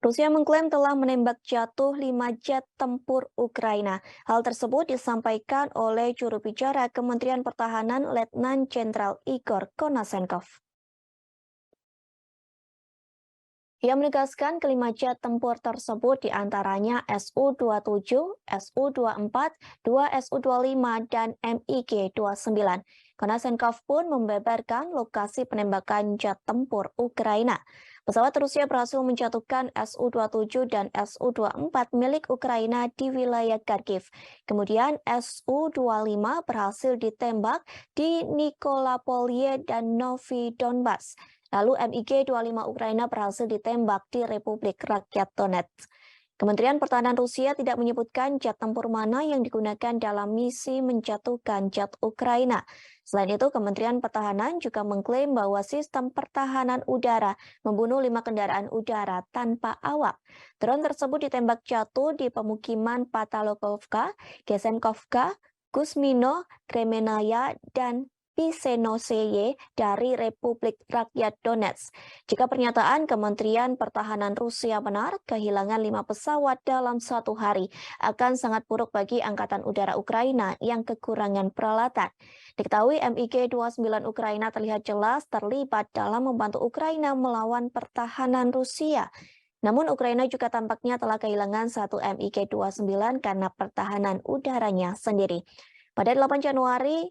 Rusia mengklaim telah menembak jatuh 5 jet tempur Ukraina. Hal tersebut disampaikan oleh juru bicara Kementerian Pertahanan Letnan Jenderal Igor Konasenkov. Ia menegaskan kelima jet tempur tersebut diantaranya Su-27, Su-24, 2 Su-25, dan MiG-29. Konasenkov pun membeberkan lokasi penembakan jet tempur Ukraina. Pesawat Rusia berhasil menjatuhkan Su-27 dan Su-24 milik Ukraina di wilayah Kharkiv. Kemudian Su-25 berhasil ditembak di Nikolapolye dan Novi Donbas. Lalu MiG-25 Ukraina berhasil ditembak di Republik Rakyat Donetsk. Kementerian Pertahanan Rusia tidak menyebutkan jet tempur mana yang digunakan dalam misi menjatuhkan jet Ukraina. Selain itu, Kementerian Pertahanan juga mengklaim bahwa sistem pertahanan udara membunuh 5 kendaraan udara tanpa awak. Drone tersebut ditembak jatuh di pemukiman Patalokovka, Gesenkovka, Kuzmino, Kremenaya, dan Pisenoseye dari Republik Rakyat Donetsk. Jika pernyataan Kementerian Pertahanan Rusia benar, kehilangan 5 pesawat dalam 1 hari akan sangat buruk bagi Angkatan Udara Ukraina yang kekurangan peralatan. Diketahui MiG-29 Ukraina terlihat jelas terlibat dalam membantu Ukraina melawan pertahanan Rusia. Namun Ukraina juga tampaknya telah kehilangan 1 MiG-29 karena pertahanan udaranya sendiri. Pada 8 Januari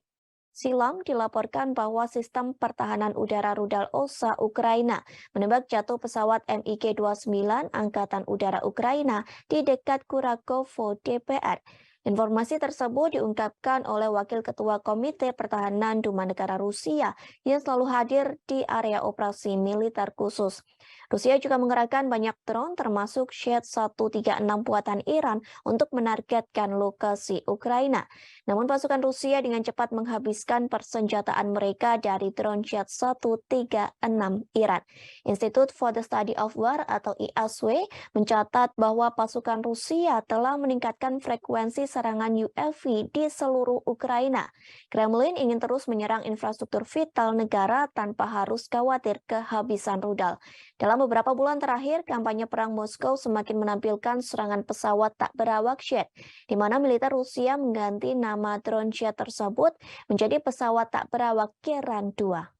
silam dilaporkan bahwa sistem pertahanan udara rudal OSA Ukraina menembak jatuh pesawat MiG-29 Angkatan Udara Ukraina di dekat Kurakovo, DPR. Informasi tersebut diungkapkan oleh Wakil Ketua Komite Pertahanan Duma Negara Rusia yang selalu hadir di area operasi militer khusus. Rusia juga mengerahkan banyak drone termasuk Shed-136 buatan Iran untuk menargetkan lokasi Ukraina. Namun pasukan Rusia dengan cepat menghabiskan persenjataan mereka dari drone Shed-136 Iran. Institute for the Study of War atau ISW mencatat bahwa pasukan Rusia telah meningkatkan frekuensi serangan UAV di seluruh Ukraina. Kremlin ingin terus menyerang infrastruktur vital negara tanpa harus khawatir kehabisan rudal. Dalam beberapa bulan terakhir, kampanye perang Moskow semakin menampilkan serangan pesawat tak berawak Shed, di mana militer Rusia mengganti nama drone Shed tersebut menjadi pesawat tak berawak Geran 2.